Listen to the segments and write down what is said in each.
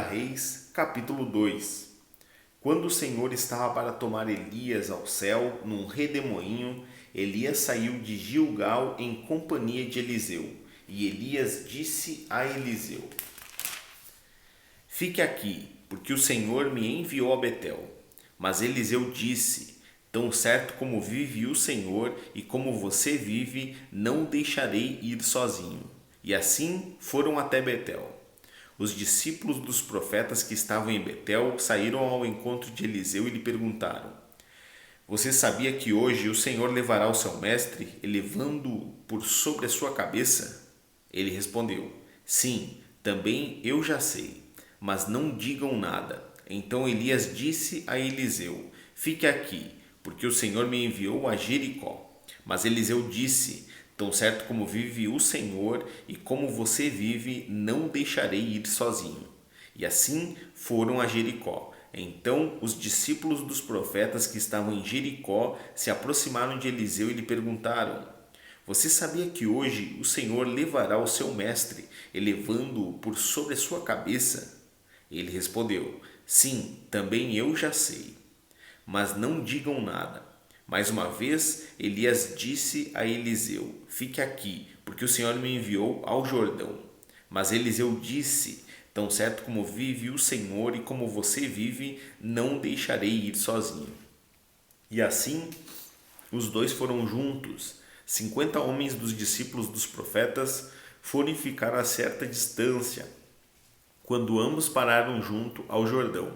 Reis, capítulo 2. Quando o Senhor estava para tomar Elias ao céu, num redemoinho, Elias saiu de Gilgal em companhia de Eliseu. E Elias disse a Eliseu: Fique aqui, porque o Senhor me enviou a Betel. Mas Eliseu disse: Tão certo como vive o Senhor e como você vive, não o deixarei ir sozinho. E assim foram até Betel. Os discípulos dos profetas que estavam em Betel saíram ao encontro de Eliseu e lhe perguntaram: Você sabia que hoje o Senhor levará o seu mestre, elevando-o por sobre a sua cabeça? Ele respondeu: Sim, também eu já sei, mas não digam nada. Então Elias disse a Eliseu: Fique aqui, porque o Senhor me enviou a Jericó. Mas Eliseu disse: Tão certo como vive o Senhor e como você vive, não o deixarei ir sozinho. E assim foram a Jericó. Então os discípulos dos profetas que estavam em Jericó se aproximaram de Eliseu e lhe perguntaram: Você sabia que hoje o Senhor levará o seu mestre, elevando-o por sobre a sua cabeça? Ele respondeu: Sim, também eu já sei. Mas não digam nada. Mais uma vez, Elias disse a Eliseu: Fique aqui, porque o Senhor me enviou ao Jordão. Mas Eliseu disse: Tão certo como vive o Senhor e como você vive, não o deixarei ir sozinho. E assim, os dois foram juntos. 50 homens dos discípulos dos profetas foram ficar a certa distância, quando ambos pararam junto ao Jordão.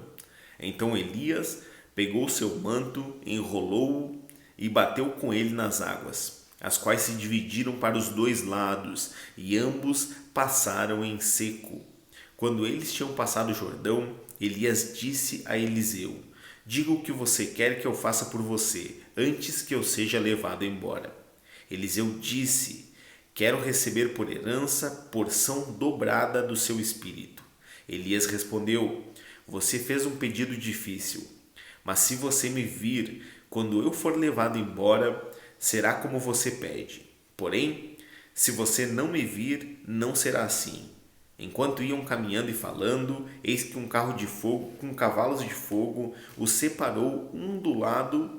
Então Elias pegou seu manto, enrolou-o e bateu com ele nas águas, as quais se dividiram para os dois lados, e ambos passaram em seco. Quando eles tinham passado o Jordão, Elias disse a Eliseu: Diga o que você quer que eu faça por você, antes que eu seja levado embora. Eliseu disse: Quero receber por herança porção dobrada do seu espírito. Elias respondeu: Você fez um pedido difícil, mas se você me vir quando eu for levado embora, será como você pede. Porém, se você não me vir, não será assim. Enquanto iam caminhando e falando, eis que um carro de fogo com cavalos de fogo os separou um do lado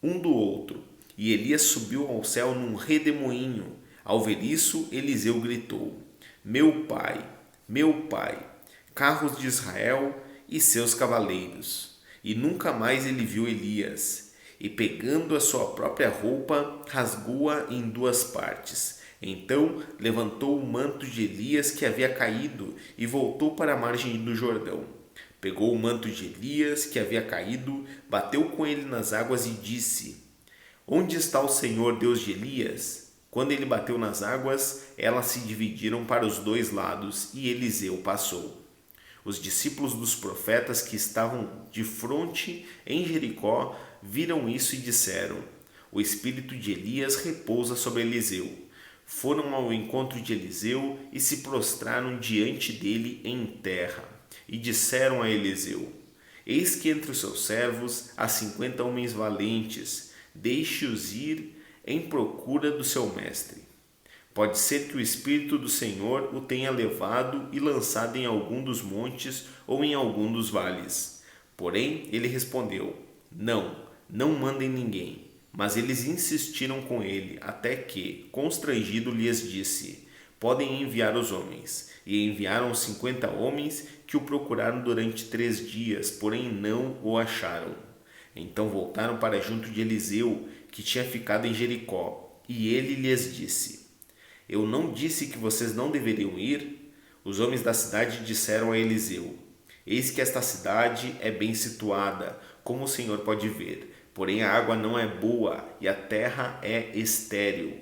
um do outro. E Elias subiu ao céu num redemoinho. Ao ver isso, Eliseu gritou: Meu pai, carros de Israel e seus cavaleiros. E nunca mais ele viu Elias. E pegando a sua própria roupa, rasgou-a em duas partes. Então levantou o manto de Elias que havia caído e voltou para a margem do Jordão. Pegou o manto de Elias que havia caído, bateu com ele nas águas e disse: Onde está o Senhor Deus de Elias? Quando ele bateu nas águas, elas se dividiram para os dois lados e Eliseu passou. Os discípulos dos profetas que estavam de fronte em Jericó viram isso e disseram: O espírito de Elias repousa sobre Eliseu. Foram ao encontro de Eliseu e se prostraram diante dele em terra. E disseram a Eliseu: Eis que entre os seus servos há 50 homens valentes. Deixe-os ir em procura do seu mestre. Pode ser que o Espírito do Senhor o tenha levado e lançado em algum dos montes ou em algum dos vales. Porém, ele respondeu: não mandem ninguém. Mas eles insistiram com ele, até que, constrangido, lhes disse: Podem enviar os homens. E enviaram 50 homens que o procuraram durante 3 dias, porém não o acharam. Então voltaram para junto de Eliseu, que tinha ficado em Jericó, e ele lhes disse: Eu não disse que vocês não deveriam ir? Os homens da cidade disseram a Eliseu: Eis que esta cidade é bem situada, como o Senhor pode ver, porém a água não é boa e a terra é estéril.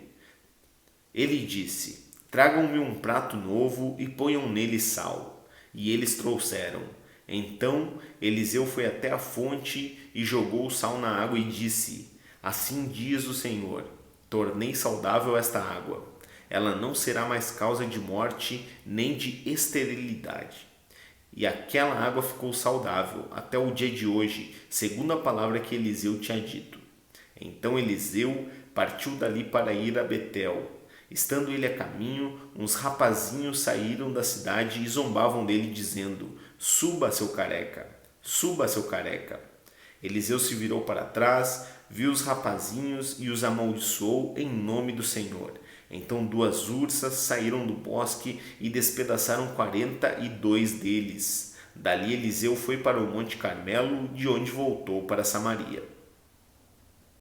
Ele disse: Tragam-me um prato novo e ponham nele sal. E eles trouxeram. Então Eliseu foi até a fonte e jogou o sal na água e disse: Assim diz o Senhor: Tornei saudável esta água. Ela não será mais causa de morte nem de esterilidade. E aquela água ficou saudável até o dia de hoje, segundo a palavra que Eliseu tinha dito. Então Eliseu partiu dali para ir a Betel. Estando ele a caminho, uns rapazinhos saíram da cidade e zombavam dele, dizendo: Suba, seu careca! Suba, seu careca! Eliseu se virou para trás, viu os rapazinhos e os amaldiçoou em nome do Senhor. Então 2 ursas saíram do bosque e despedaçaram 42 deles. Dali Eliseu foi para o Monte Carmelo, de onde voltou para Samaria.